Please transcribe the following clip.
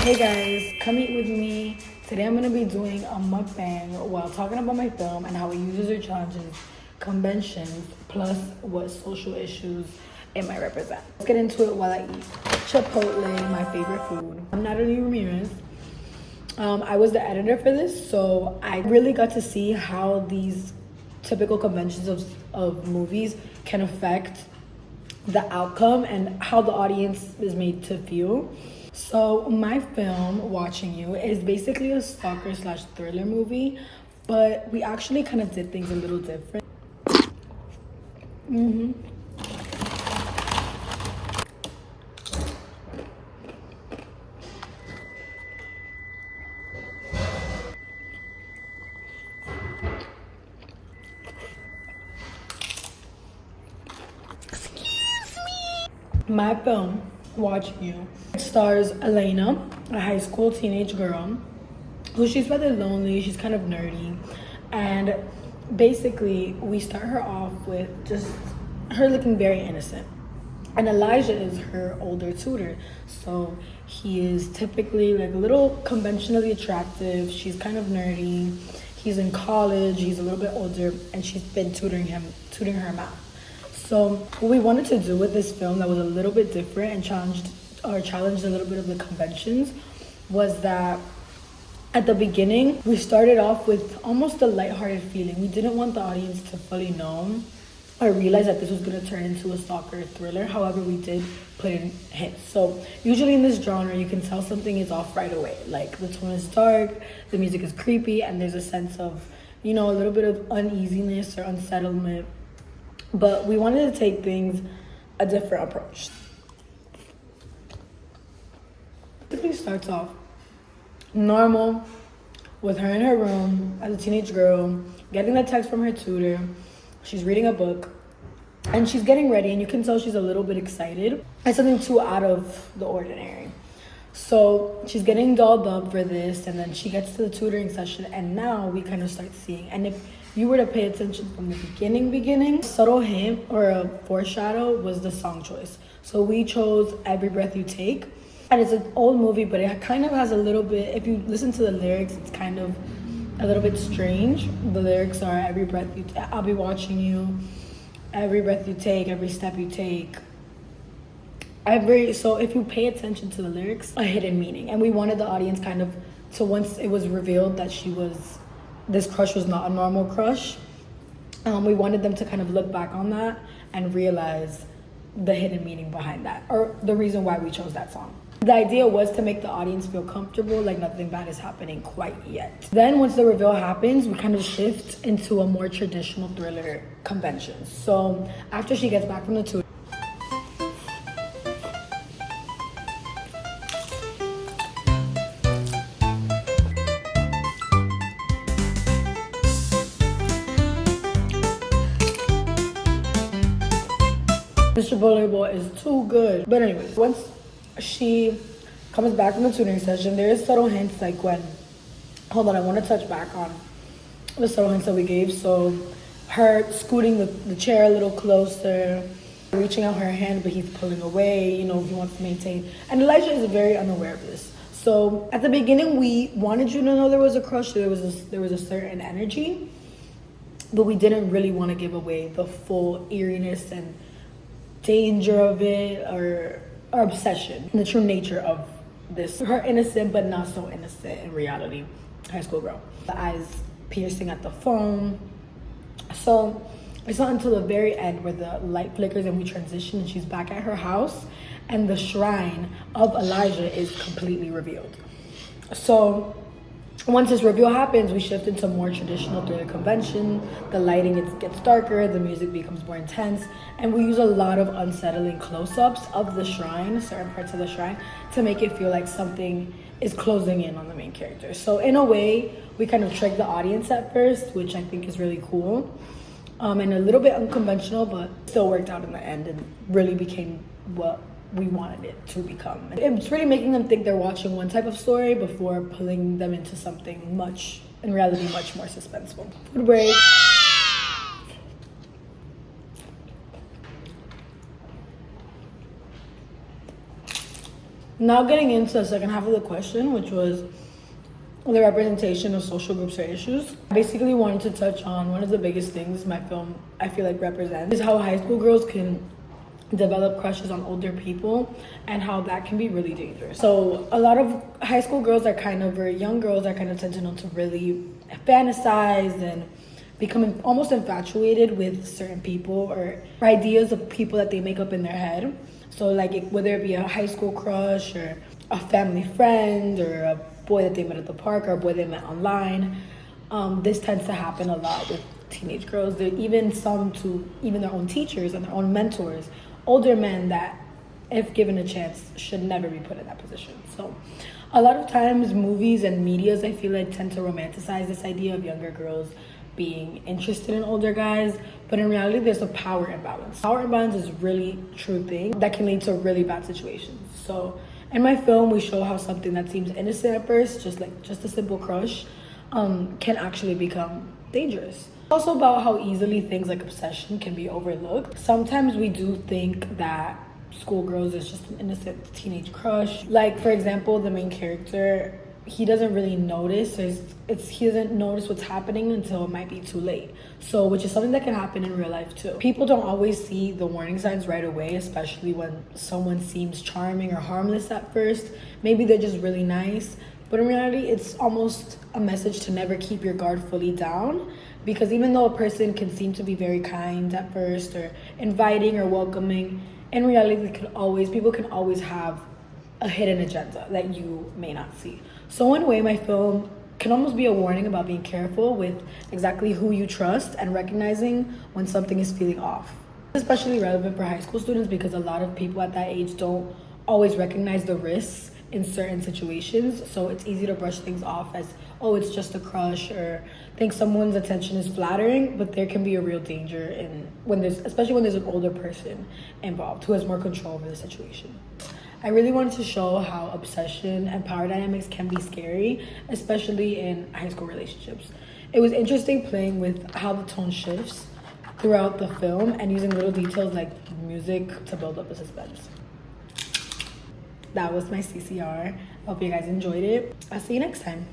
Hey guys, come eat with me. Today I'm gonna be doing a mukbang while talking about my film and how it uses or challenges conventions plus what social issues it might represent. Let's get into it while I eat Chipotle, my favorite food. I'm Natalie Ramirez. I was the editor for this, so I really got to see how these typical conventions of movies can affect the outcome and how the audience is made to feel. So my film, Watching You, is basically a stalker slash thriller movie, but we actually kind of did things a little different. My film, Watching You, stars Elena, a high school teenage girl who she's rather lonely, she's kind of nerdy, and basically we start her off with just her looking very innocent. And Elijah is her older tutor, so he is typically like a little conventionally attractive. She's kind of nerdy. He's in college, he's a little bit older, and she's been tutoring her math. So what we wanted to do with this film that was a little bit different and challenged a little bit of the conventions was that at the beginning, we started off with almost a lighthearted feeling. We didn't want the audience to fully know or realize that this was going to turn into a stalker thriller. However, we did put in hints. So usually in this genre, you can tell something is off right away. Like the tone is dark, the music is creepy, and there's a sense of, a little bit of uneasiness or unsettlement. But we wanted to take things a different approach. It basically starts off normal with her in her room as a teenage girl, getting the text from her tutor. She's reading a book and she's getting ready, and you can tell she's a little bit excited. It's something too out of the ordinary. So she's getting dolled up for this, and then she gets to the tutoring session, and now we kind of start seeing. And if you were to pay attention from the beginning, subtle hint or a foreshadow was the song choice. So we chose Every Breath You Take. And it's an old movie, but it kind of has a little bit, if you listen to the lyrics, it's kind of a little bit strange. The lyrics are every breath you take, I'll be watching you, every breath you take, every step you take. So if you pay attention to the lyrics, a hidden meaning. And we wanted the audience kind of to, once it was revealed that this crush was not a normal crush, we wanted them to kind of look back on that and realize the hidden meaning behind that, or the reason why we chose that song. The idea was to make the audience feel comfortable, like nothing bad is happening quite yet. Then once the reveal happens, we kind of shift into a more traditional thriller convention. So after she gets back from the tutor, this Chipotle boy is too good. But anyways, once she comes back from the tutoring session, there is subtle hints like when, hold on, I want to touch back on the subtle hints that we gave. So her scooting the chair a little closer, reaching out her hand, but he's pulling away, he wants to maintain. And Elijah is very unaware of this. So at the beginning, we wanted you to know there was a crush, there was a certain energy, but we didn't really want to give away the full eeriness and danger of it, or obsession, the true nature of this, her innocent but not so innocent in reality high school girl. The eyes piercing at the phone. So it's not until the very end where the light flickers and we transition and she's back at her house and the shrine of Elijah is completely revealed. So once this reveal happens, we shift into more traditional thriller convention. The lighting gets darker, the music becomes more intense, and we use a lot of unsettling close-ups of the shrine, certain parts of the shrine, to make it feel like something is closing in on the main character. So in a way, we kind of tricked the audience at first, which I think is really cool, and a little bit unconventional, but still worked out in the end and really became what we wanted it to become. It's really making them think they're watching one type of story before pulling them into something in reality, much more suspenseful. Food break. Now getting into the second half of the question, which was the representation of social groups or issues. I basically wanted to touch on one of the biggest things my film, I feel like, represents is how high school girls can develop crushes on older people and how that can be really dangerous. So a lot of high school girls are kind of, or young girls are kind of tend to really fantasize and becoming almost infatuated with certain people or ideas of people that they make up in their head. So like whether it be a high school crush or a family friend or a boy that they met at the park or a boy they met online, this tends to happen a lot with teenage girls. There even some to even their own teachers and their own mentors, older men that, if given a chance, should never be put in that position. So a lot of times movies and medias, I feel like, tend to romanticize this idea of younger girls being interested in older guys, but in reality there's a power imbalance. Power imbalance is really true thing that can lead to really bad situations. So in my film we show how something that seems innocent at first, just a simple crush, can actually become dangerous. Also about how easily things like obsession can be overlooked. Sometimes we do think that schoolgirls is just an innocent teenage crush. Like for example, the main character, he doesn't really notice. He doesn't notice what's happening until it might be too late. So, which is something that can happen in real life too. People don't always see the warning signs right away, especially when someone seems charming or harmless at first. Maybe they're just really nice, but in reality, it's almost a message to never keep your guard fully down. Because even though a person can seem to be very kind at first or inviting or welcoming, in reality, people can always have a hidden agenda that you may not see. So in a way, my film can almost be a warning about being careful with exactly who you trust and recognizing when something is feeling off. Especially relevant for high school students because a lot of people at that age don't always recognize the risks in certain situations. So it's easy to brush things off as, oh, it's just a crush, or think someone's attention is flattering, but there can be a real danger especially when there's an older person involved who has more control over the situation. I really wanted to show how obsession and power dynamics can be scary, especially in high school relationships. It was interesting playing with how the tone shifts throughout the film and using little details like music to build up the suspense. That was my CCR. Hope you guys enjoyed it. I'll see you next time.